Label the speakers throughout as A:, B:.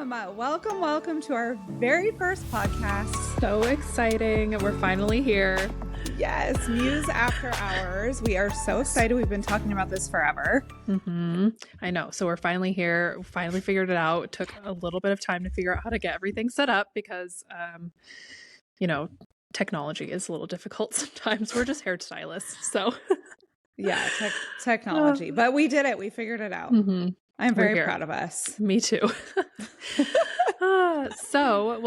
A: Welcome to our very first podcast.
B: So exciting. We're finally here.
A: Yes, Muse After Hours. We are so excited. We've been talking about this forever.
B: I know. So we're finally here. Finally figured it out. It took a little bit of time to figure out how to get everything set up because, technology is a little difficult sometimes. We're just hairstylists. So
A: yeah, technology. But we did it. We figured it out. I'm very proud of us.
B: Me too.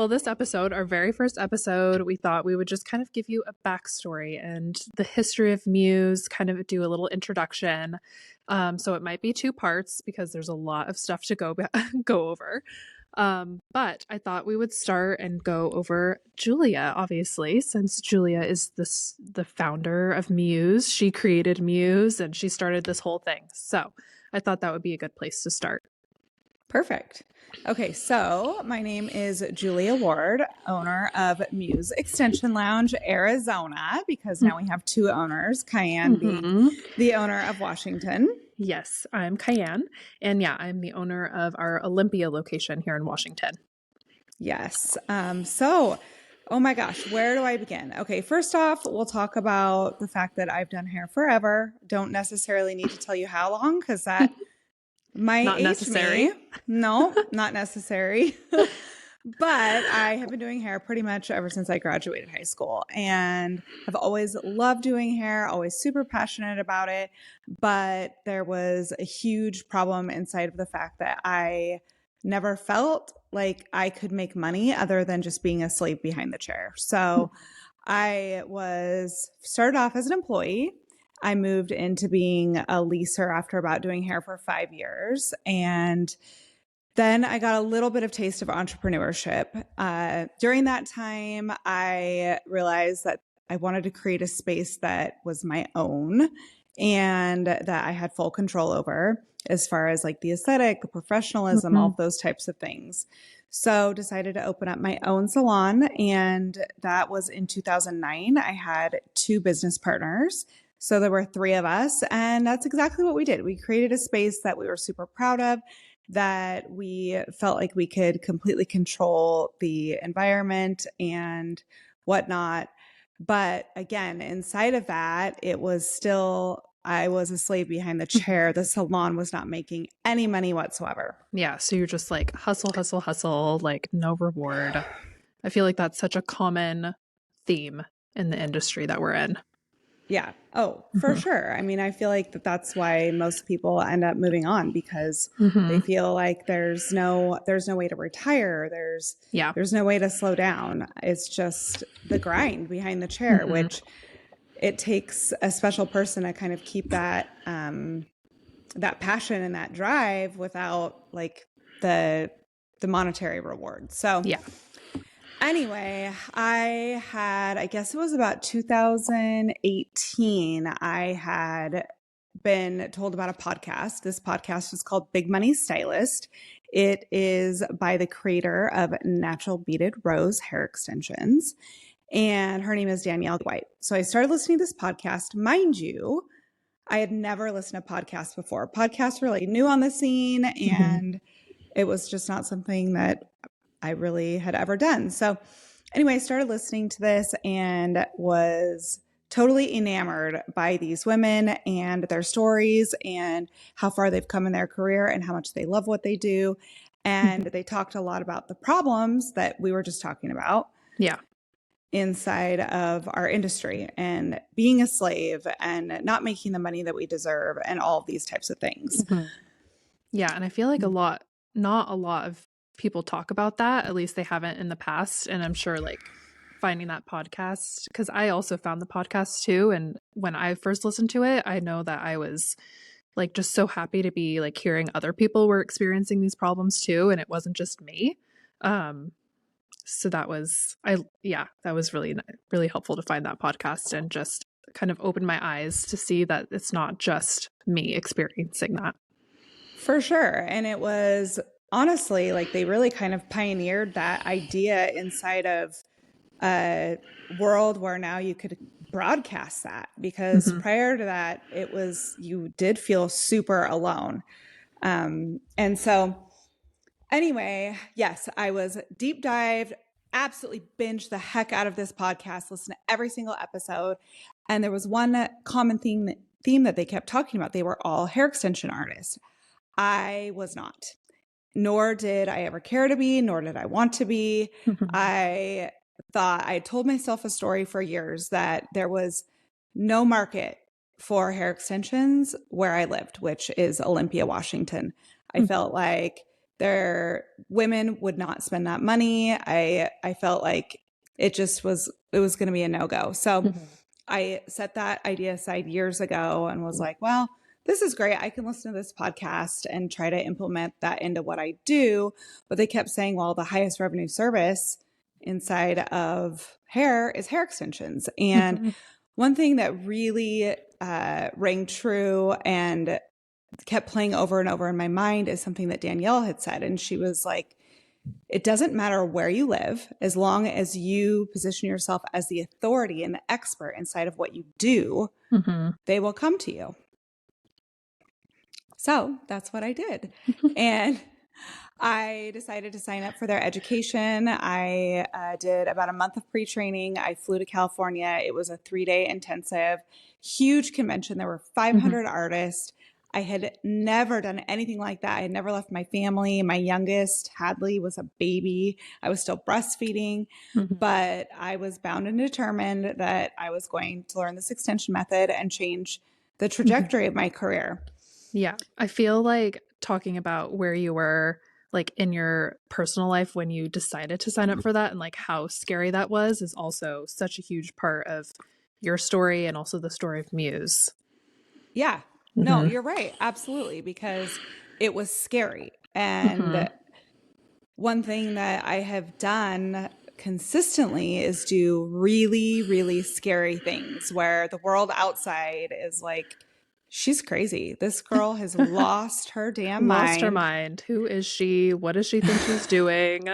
B: This episode, our very first episode, we thought we would just kind of give you a backstory and the history of Muse, kind of do a little introduction. So it might be 2 parts because there's a lot of stuff to go over. But I thought we would start and go over Julia, obviously, since Julia is the founder of Muse. She created Muse and she started this whole thing. So I thought that would be a good place to start.
A: Perfect. Okay, so my name is Julia Ward, owner of Muse Extension Lounge, Arizona, because now we have 2 owners, Cayenne being the owner of Washington.
B: Yes, I'm Cayenne. And yeah, I'm the owner of our Olympia location here in Washington.
A: Yes. Oh my gosh, where do I begin? Okay, first off, we'll talk about the fact that I've done hair forever. Don't necessarily need to tell you how long because that might
B: not
A: age
B: necessary.
A: me. No, not necessary. But I have been doing hair pretty much ever since I graduated high school and have always loved doing hair, always super passionate about it. But there was a huge problem inside of the fact that I never felt like I could make money other than just being a slave behind the chair. So I started off as an employee. I moved into being a leaser after about doing hair for 5 years. And then I got a little bit of taste of entrepreneurship. During that time, I realized that I wanted to create a space that was my own and that I had full control over as far as like the aesthetic, the professionalism, all of those types of things. So decided to open up my own salon. And that was in 2009. I had 2 business partners. So there were 3 of us. And that's exactly what we did. We created a space that we were super proud of, that we felt like we could completely control the environment and whatnot. But again, inside of that, it was still, I was a slave behind the chair. The salon was not making any money whatsoever.
B: Yeah. So you're just like hustle, like no reward. I feel like that's such a common theme in the industry that we're in.
A: Yeah. Oh, for sure. I mean, I feel like that's why most people end up moving on because they feel like there's no way to retire. There's no way to slow down. It's just the grind behind the chair, which it takes a special person to kind of keep that that passion and that drive without like the monetary reward. So
B: yeah.
A: Anyway, I guess it was about 2018, I had been told about a podcast. This podcast is called Big Money Stylist. It is by the creator of Natural Beaded Rose Hair Extensions, and her name is Danielle White. So I started listening to this podcast. Mind you, I had never listened to podcasts before. Podcasts were like new on the scene, and it was just not something that I really had ever done. So anyway, I started listening to this and was totally enamored by these women and their stories and how far they've come in their career and how much they love what they do. And they talked a lot about the problems that we were just talking about.
B: Yeah.
A: Inside of our industry and being a slave and not making the money that we deserve and all of these types of things.
B: Yeah. And I feel like not a lot of people talk about that. At least they haven't in the past. And I'm sure like finding that podcast, because I also found the podcast too. And when I first listened to it, I know that I was like just so happy to be like hearing other people were experiencing these problems too. And it wasn't just me. So that was really, really helpful to find that podcast and just kind of opened my eyes to see that it's not just me experiencing that.
A: For sure. And it was honestly, like they really kind of pioneered that idea inside of a world where now you could broadcast that, because prior to that, you did feel super alone. And so Anyway, yes, I was deep dived, absolutely binged the heck out of this podcast, listened to every single episode. And there was one common theme that they kept talking about. They were all hair extension artists. I was not, nor did I ever care to be, nor did I want to be. I thought I told myself a story for years that there was no market for hair extensions where I lived, which is Olympia, Washington. I felt like women would not spend that money. I felt like it was going to be a no-go. So I set that idea aside years ago and was like, well, this is great. I can listen to this podcast and try to implement that into what I do. But they kept saying, well, the highest revenue service inside of hair is hair extensions. And one thing that really rang true and kept playing over and over in my mind is something that Danielle had said. And she was like, it doesn't matter where you live, as long as you position yourself as the authority and the expert inside of what you do, they will come to you. So that's what I did. And I decided to sign up for their education. I did about a month of pre-training. I flew to California. It was a 3-day intensive, huge convention. There were 500 artists. I had never done anything like that. I had never left my family. My youngest, Hadley, was a baby. I was still breastfeeding, but I was bound and determined that I was going to learn this extension method and change the trajectory of my career.
B: Yeah. I feel like talking about where you were like in your personal life when you decided to sign up for that and like how scary that was is also such a huge part of your story and also the story of Muse.
A: Yeah. No, you're right. Absolutely. Because it was scary. And one thing that I have done consistently is do really, really scary things where the world outside is like, she's crazy. This girl has lost her damn mind.
B: Lost her mind. Who is she? What does she think she's doing?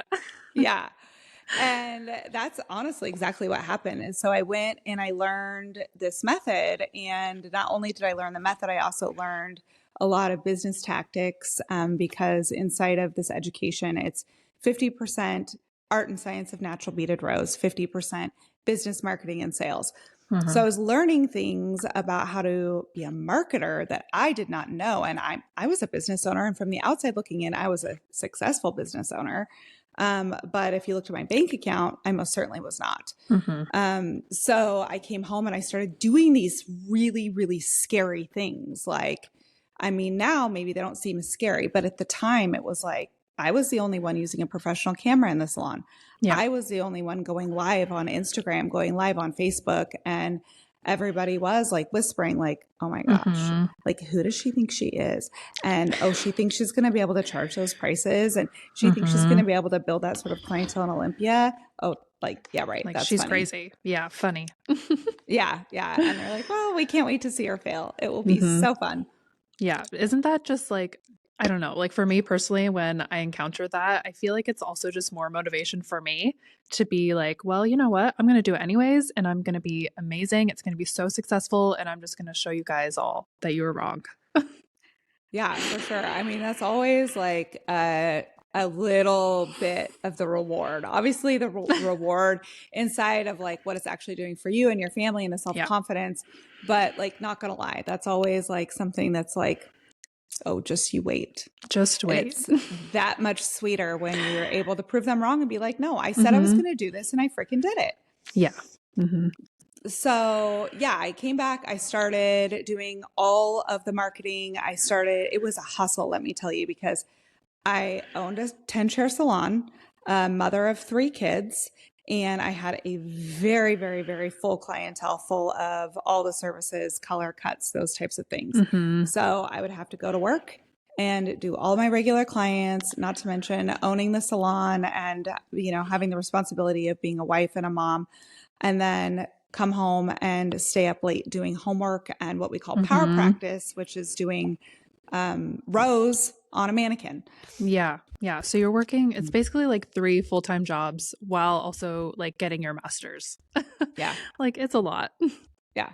A: Yeah. And that's honestly exactly what happened. And so I went and I learned this method. And not only did I learn the method, I also learned a lot of business tactics because inside of this education, it's 50% art and science of natural beaded rose, 50% business marketing and sales. So I was learning things about how to be a marketer that I did not know. And I was a business owner, and from the outside looking in, I was a successful business owner. But if you looked at my bank account, I most certainly was not. So I came home and I started doing these really, really scary things. Like, I mean, now maybe they don't seem scary, but at the time it was like, I was the only one using a professional camera in the salon. Yeah. I was the only one going live on Instagram, going live on Facebook, and everybody was like whispering like, oh my gosh, like, who does she think she is? And, oh, she thinks she's going to be able to charge those prices. And she thinks she's going to be able to build that sort of clientele in Olympia. Oh, like, yeah, right.
B: Like,
A: that's
B: she's
A: funny.
B: Crazy. Yeah. Funny.
A: Yeah. And they're like, well, we can't wait to see her fail. It will be so fun.
B: Yeah. Isn't that just like, I don't know, like for me personally, when I encounter that, I feel like it's also just more motivation for me to be like, well, you know what? I'm going to do it anyways. And I'm going to be amazing. It's going to be so successful. And I'm just going to show you guys all that you were wrong.
A: Yeah, for sure. I mean, that's always like a little bit of the reward. Obviously, the reward inside of like what it's actually doing for you and your family and the self-confidence. But like, not going to lie, that's always like something that's like, oh, just you wait.
B: Just wait.
A: It's that much sweeter when you're able to prove them wrong and be like, no, I said I was going to do this and I freaking did it.
B: Yeah.
A: So yeah, I came back. I started doing all of the marketing. It was a hustle, let me tell you, because I owned a 10-chair salon, a mother of 3 kids, and I had a very, very, very full clientele, full of all the services, color cuts, those types of things. So I would have to go to work and do all my regular clients, not to mention owning the salon and, you know, having the responsibility of being a wife and a mom, and then come home and stay up late doing homework and what we call power practice, which is doing rows on a mannequin.
B: Yeah. So you're working, it's basically like 3 full-time jobs while also like getting your master's.
A: Yeah.
B: Like, it's a lot.
A: Yeah,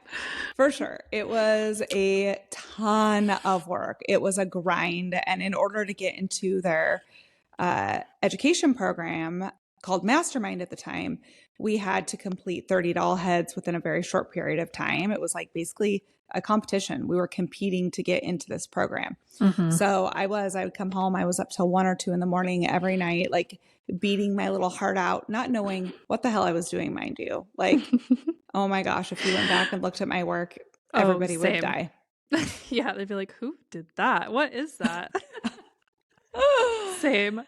A: for sure. It was a ton of work. It was a grind. And in order to get into their education program called Mastermind at the time, we had to complete 30 doll heads within a very short period of time. It was like basically a competition. We were competing to get into this program. So I would come home. I was up till 1 or 2 in the morning every night, like beating my little heart out, not knowing what the hell I was doing, mind you. Like, oh my gosh, if you went back and looked at my work, everybody would die.
B: Yeah, they'd be like, who did that? What is that? Same.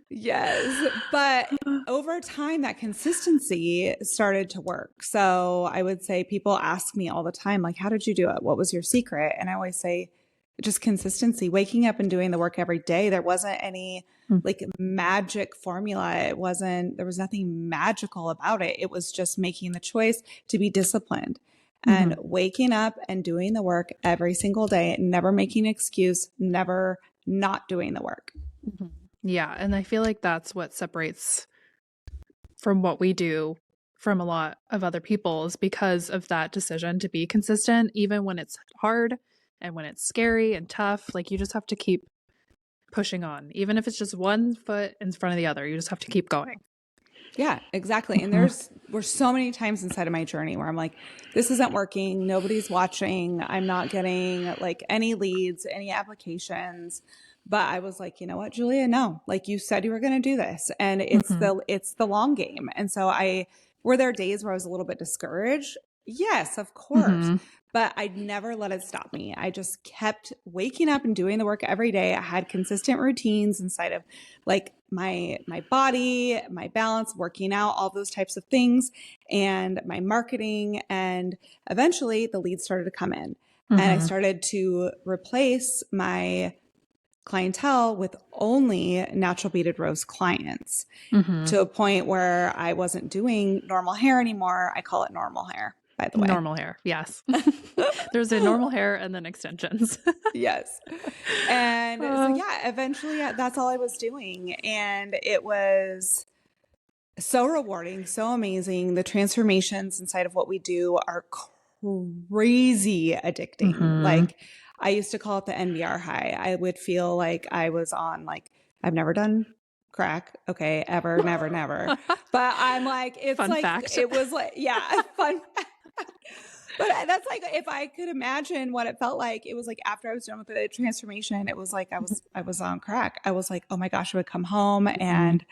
A: Yes. But over time, that consistency started to work. So I would say people ask me all the time, like, how did you do it? What was your secret? And I always say, just consistency, waking up and doing the work every day. There wasn't any like magic formula. There was nothing magical about it. It was just making the choice to be disciplined and waking up and doing the work every single day, never making an excuse, never not doing the work.
B: Yeah. And I feel like that's what separates from what we do from a lot of other people, is because of that decision to be consistent, even when it's hard and when it's scary and tough. Like, you just have to keep pushing on, even if it's just one foot in front of the other. You just have to keep going.
A: Yeah, exactly. And were so many times inside of my journey where I'm like, this isn't working. Nobody's watching. I'm not getting like any leads, any applications. But I was like, you know what, Julia, no, like you said you were going to do this, and it's the long game. And so were there days where I was a little bit discouraged? Yes, of course. But I'd never let it stop me. I just kept waking up and doing the work every day. I had consistent routines inside of like my body, my balance, working out, all those types of things, and my marketing. And eventually the leads started to come in, and I started to replace my clientele with only natural beaded rose clients to a point where I wasn't doing normal hair anymore. I call it normal hair, by the way.
B: Normal hair. Yes. There's a normal hair and then extensions.
A: Yes. And so, yeah, eventually that's all I was doing. And it was so rewarding, so amazing. The transformations inside of what we do are crazy addicting. Like, I used to call it the NBR high. I would feel like I was on, like, I've never done crack. Okay. Ever, never, never. But I'm like, it's
B: Fun
A: like,
B: fact.
A: it was like, yeah, fun fact. But that's like, if I could imagine what it felt like, it was like after I was done with the transformation, it was like I was on crack. I was like, oh my gosh, I would come home and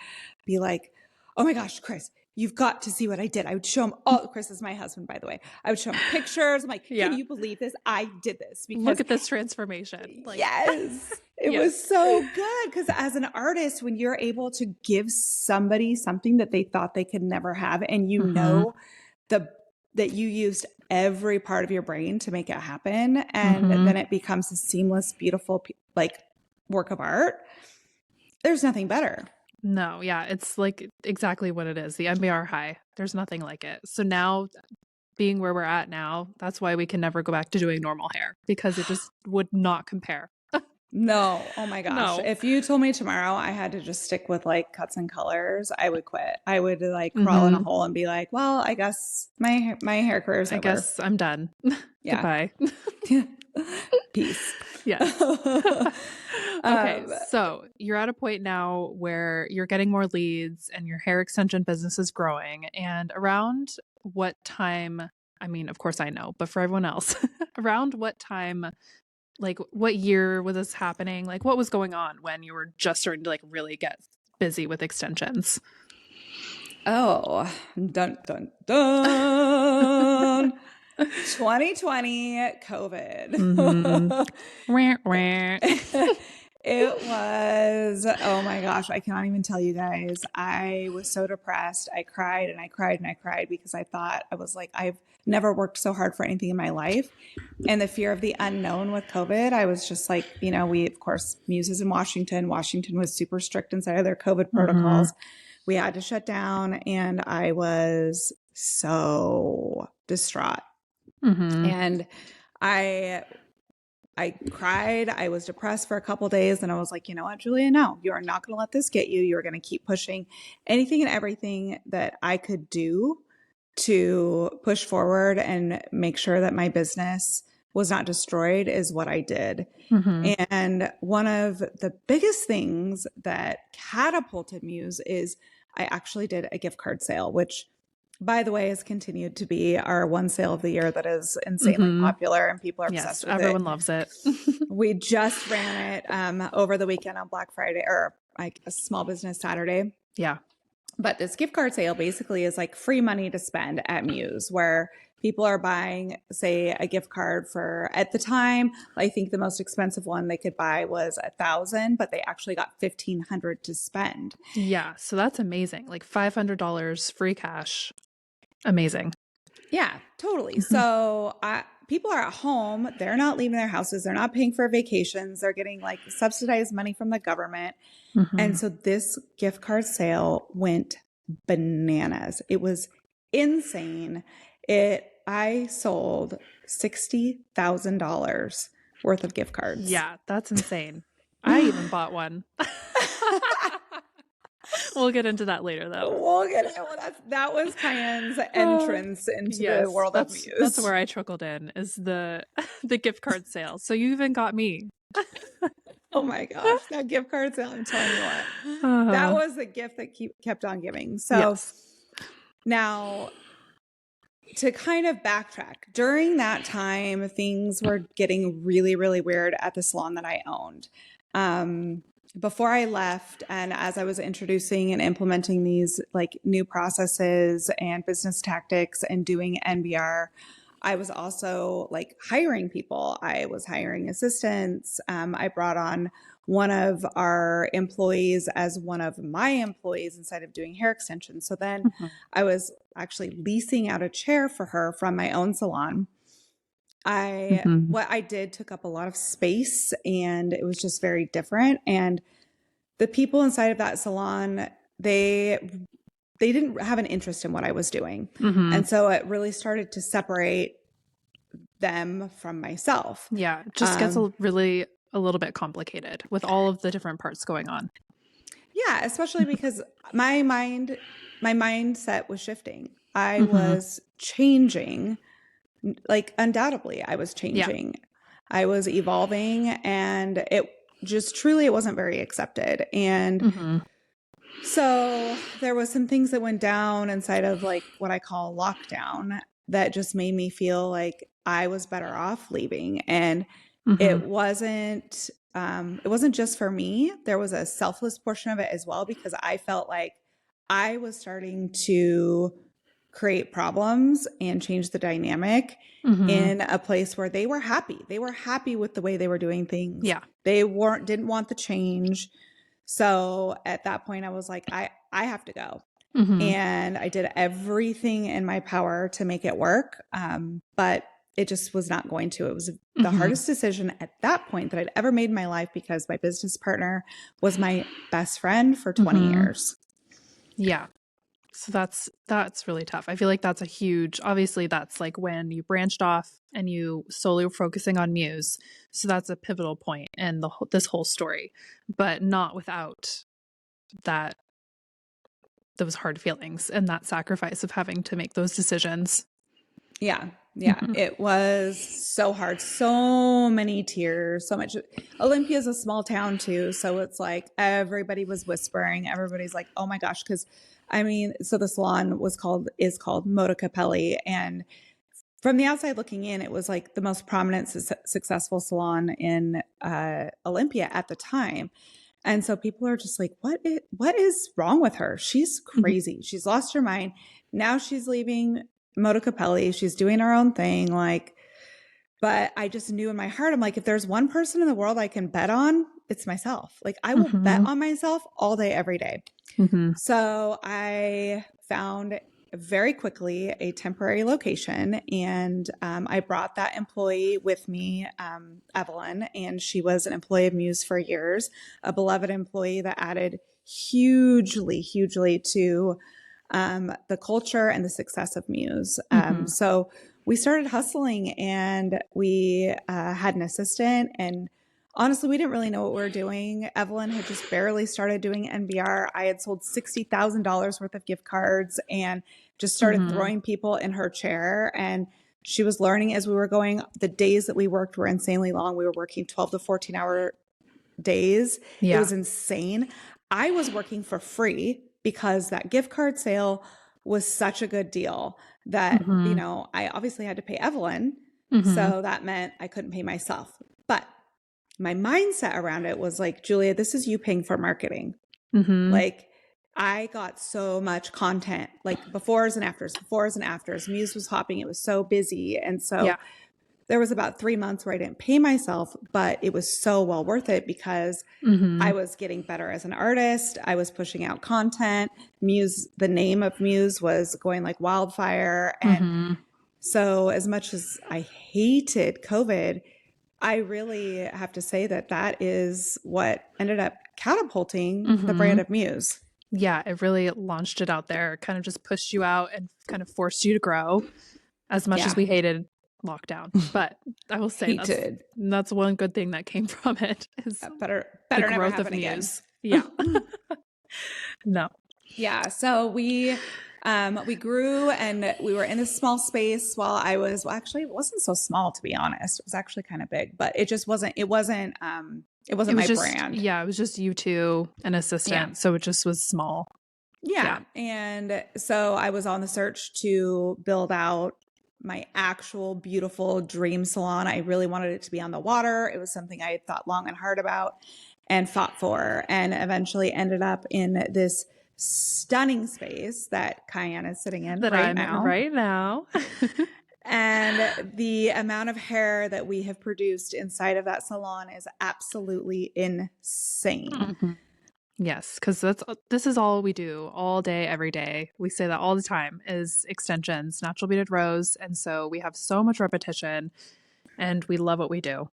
A: be like, oh my gosh, Chris, you've got to see what I did. I would show him Chris is my husband, by the way. I would show him pictures. I'm like, can you believe this? I did this.
B: Because look at this transformation.
A: Like, yes. It was so good. Because as an artist, when you're able to give somebody something that they thought they could never have, and you know that you used every part of your brain to make it happen, and then it becomes a seamless, beautiful, like, work of art, there's nothing better.
B: No, yeah, it's like exactly what it is. The NBR high. There's nothing like it. So now, being where we're at now, that's why we can never go back to doing normal hair, because it just would not compare.
A: No. Oh my gosh.
B: No.
A: If you told me tomorrow I had to just stick with like cuts and colors, I would quit. I would like crawl in a hole and be like, well, I guess my hair career is over.
B: I guess I'm done.
A: Yeah.
B: Goodbye.
A: Peace.
B: Yes. Okay. So you're at a point now where you're getting more leads and your hair extension business is growing. And around what time, I mean, of course I know, but for everyone else, around what time, like what year was this happening? Like, what was going on when you were just starting to like really get busy with extensions?
A: Oh, dun, dun, dun. 2020 COVID. It was, oh my gosh, I cannot even tell you guys. I was so depressed. I cried and I cried and I cried because I thought, I was like, I've never worked so hard for anything in my life. And the fear of the unknown with COVID, I was just like, you know, we, of course, Muse is in Washington. Washington was super strict inside of their COVID protocols. We had to shut down, and I was so distraught. And I cried. I was depressed for a couple of days, and I was like, you know what, Julia, no, you are not going to let this get you. You are going to keep pushing anything and everything that I could do to push forward and make sure that my business was not destroyed is what I did.
B: Mm-hmm.
A: And one of the biggest things that catapulted Muse is I actually did a gift card sale, which, by the way, has continued to be our one sale of the year that is insanely
B: Mm-hmm.
A: popular and people are
B: Yes,
A: obsessed with
B: everyone
A: it.
B: loves it.
A: We just ran it over the weekend on Black Friday, or like a Small Business Saturday.
B: Yeah.
A: But this gift card sale basically is like free money to spend at Muse, where people are buying, say, a gift card for, at the time, I think the most expensive one they could buy was $1,000, but they actually got $1,500 to spend.
B: Yeah. So that's amazing. Like $500 free cash. Amazing.
A: Yeah, totally. So people are at home. They're not leaving their houses. They're not paying for vacations. They're getting like subsidized money from the government.
B: Mm-hmm.
A: And so this gift card sale went bananas. It was insane. I sold $60,000 worth of gift cards.
B: Yeah, that's insane. I even bought one. We'll get into that later, though.
A: We'll get it. Well, that was Cayenne's entrance into the world of Muse.
B: That's where I trickled in, is the gift card sale. So you even got me.
A: Oh my gosh, that gift card sale, I'm telling you what. That was the gift that kept on giving. So
B: yes.
A: Now, to kind of backtrack, during that time, things were getting really, really weird at the salon that I owned. Before I left, and as I was introducing and implementing these like new processes and business tactics and doing NBR, I was also like hiring people. I was hiring assistants. I brought on one of our employees as one of my employees instead of doing hair extensions. So then I was actually leasing out a chair for her from my own salon. What I did took up a lot of space, and it was just very different. And the people inside of that salon, they didn't have an interest in what I was doing. And so it really started to separate them from myself.
B: Yeah, it just gets a little bit complicated with all of the different parts going on.
A: Yeah, especially because my mindset was shifting. I was changing. Like, undoubtedly, I was changing. Yeah. I was evolving, and it wasn't very accepted. And so there was some things that went down inside of like what I call lockdown that just made me feel like I was better off leaving. And it wasn't just for me. There was a selfless portion of it as well, because I felt like I was starting to create problems and change the dynamic in a place where they were happy. They were happy with the way they were doing things.
B: Yeah.
A: They didn't want the change. So at that point I was like, I have to go. And I did everything in my power to make it work. But it just was not going to. It was the hardest decision at that point that I'd ever made in my life, because my business partner was my best friend for 20 years.
B: Yeah. So that's really tough. I feel like that's obviously that's like when you branched off and you solely were focusing on Muse. So that's a pivotal point in this whole story, but not without those hard feelings and that sacrifice of having to make those decisions.
A: Yeah. Yeah. It was so hard. So many tears, so much. Olympia is a small town too. So it's like everybody was whispering. Everybody's like, oh my gosh. Cause so the salon is called Moda Capelli. And from the outside looking in, it was like the most prominent, successful salon in Olympia at the time. And so people are just like, what is wrong with her? She's crazy. She's lost her mind. Now she's leaving Moda Capelli. She's doing her own thing. But I just knew in my heart, I'm like, if there's one person in the world I can bet on, it's myself. Like, I will bet on myself all day, every day. So I found very quickly a temporary location, and I brought that employee with me, Evelyn, and she was an employee of Muse for years, a beloved employee that added hugely, hugely to the culture and the success of Muse. So we started hustling, and we had an assistant, and honestly, we didn't really know what we were doing. Evelyn had just barely started doing NBR. I had sold $60,000 worth of gift cards and just started throwing people in her chair. And She was learning as we were going. The days that we worked were insanely long. We were working 12 to 14-hour days. It was insane. I was working for free because that gift card sale was such a good deal that, you know, I obviously had to pay Evelyn. So that meant I couldn't pay myself. But my mindset around it was like, Julia, this is you paying for marketing. Like, I got so much content, like befores and afters. Muse was hopping. It was so busy. And so there was about 3 months where I didn't pay myself, but it was so well worth it because I was getting better as an artist. I was pushing out content. Muse, the name of Muse was going like wildfire. And so as much as I hated COVID, I really have to say that that is what ended up catapulting the brand of Muse.
B: Yeah, it really launched it out there, kind of just pushed you out and kind of forced you to grow as much as we hated lockdown. But I will say that's one good thing that came from it is
A: better
B: the
A: never
B: growth of
A: happen again.
B: Muse. Yeah. No.
A: Yeah. So we grew and we were in this small space while I was, well, actually it wasn't so small, to be honest. It was actually kind of big, but it wasn't my brand.
B: Yeah. It was just you two, an assistant. Yeah. So it just was small.
A: Yeah. And so I was on the search to build out my actual beautiful dream salon. I really wanted it to be on the water. It was something I had thought long and hard about and fought for, and eventually ended up in this stunning space that Cayenne is sitting in right now. And the amount of hair that we have produced inside of that salon is absolutely insane.
B: Yes, because this is all we do all day, every day. We say that all the time is extensions, natural beaded rose. And so we have so much repetition and we love what we do.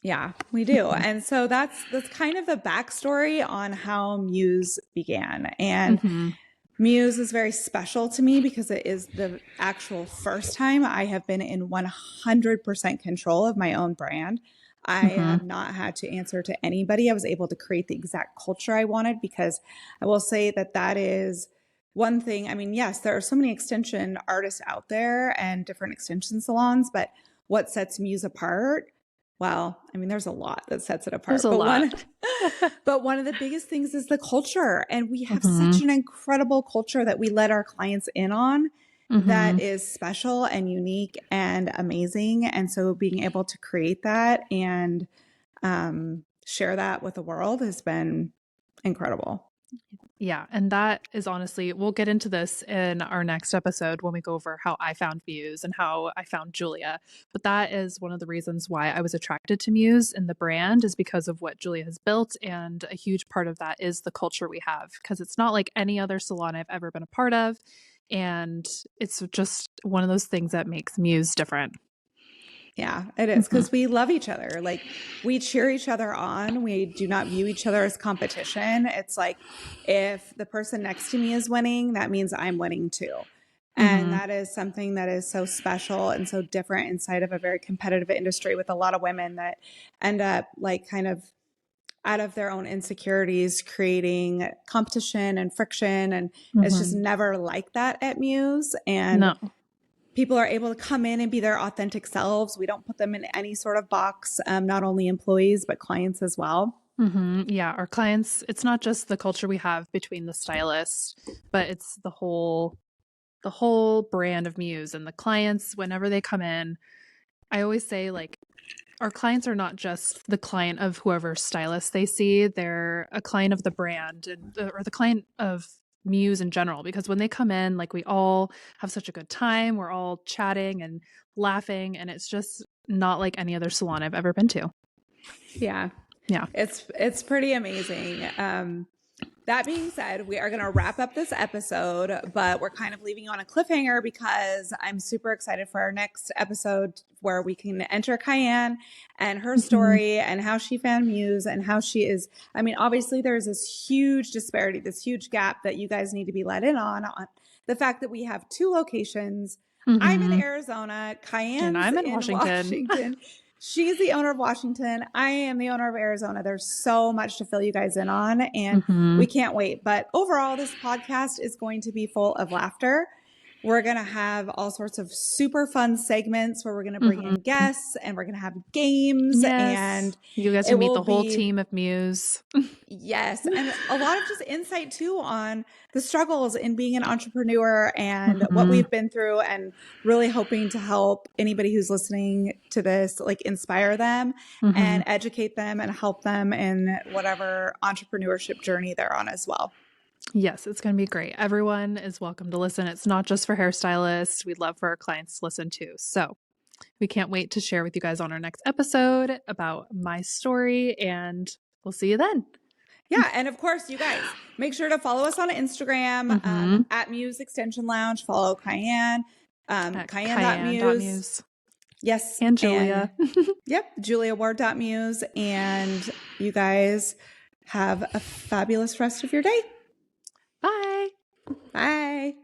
A: Yeah, we do. And so that's kind of the backstory on how Muse began. And Muse is very special to me because it is the actual first time I have been in 100% control of my own brand. I have not had to answer to anybody. I was able to create the exact culture I wanted, because I will say that is one thing. I mean, yes, there are so many extension artists out there and different extension salons, but what sets Muse apart? Well, I mean, there's a lot that sets it apart. But one of the biggest things is the culture. And we have such an incredible culture that we let our clients in on that is special and unique and amazing. And so being able to create that and share that with the world has been incredible.
B: Yeah. And that is honestly, we'll get into this in our next episode when we go over how I found Muse and how I found Julia. But that is one of the reasons why I was attracted to Muse and the brand, is because of what Julia has built. And a huge part of that is the culture we have, because it's not like any other salon I've ever been a part of. And it's just one of those things that makes Muse different.
A: Yeah, it is, because we love each other. Like, we cheer each other on. We do not view each other as competition. It's like, if the person next to me is winning, that means I'm winning too. And that is something that is so special and so different inside of a very competitive industry with a lot of women that end up like kind of out of their own insecurities, creating competition and friction. And it's just never like that at Muse. And people are able to come in and be their authentic selves. We don't put them in any sort of box, not only employees, but clients as well.
B: Yeah, our clients, it's not just the culture we have between the stylists, but it's the whole brand of Muse. And the clients, whenever they come in, I always say, like, our clients are not just the client of whoever stylist they see. They're a client of the brand or the client of Muse in general, because when they come in, like, we all have such a good time. We're all chatting and laughing, and it's just not like any other salon I've ever been to.
A: Yeah. It's pretty amazing. That being said, we are going to wrap up this episode, but we're kind of leaving you on a cliffhanger because I'm super excited for our next episode, where we can enter Cayenne and her story and how she found Muse and how she is. I mean, obviously there's this huge disparity, this huge gap that you guys need to be let in on the fact that we have 2 locations. I'm in Arizona, Cayenne's
B: I'm in Washington.
A: She's the owner of Washington. I am the owner of Arizona. There's so much to fill you guys in on, and we can't wait. But overall, this podcast is going to be full of laughter We're going to have all sorts of super fun segments where we're going to bring in guests and we're going to have games.
B: Yes.
A: And
B: you guys
A: it
B: will meet
A: will
B: the whole
A: be,
B: team of Muse.
A: yes. And a lot of just insight too on the struggles in being an entrepreneur and what we've been through, and really hoping to help anybody who's listening to this, like inspire them and educate them and help them in whatever entrepreneurship journey they're on as well.
B: Yes, it's going to be great. Everyone is welcome to listen. It's not just for hairstylists. We'd love for our clients to listen too. So we can't wait to share with you guys on our next episode about my story, and we'll see you then.
A: Yeah. And of course, you guys, make sure to follow us on Instagram at Muse Extension Lounge. Follow Cayenne, Cayenne.muse. Yes.
B: And Julia.
A: Yep. JuliaWard.muse. And you guys have a fabulous rest of your day.
B: Bye.
A: Bye.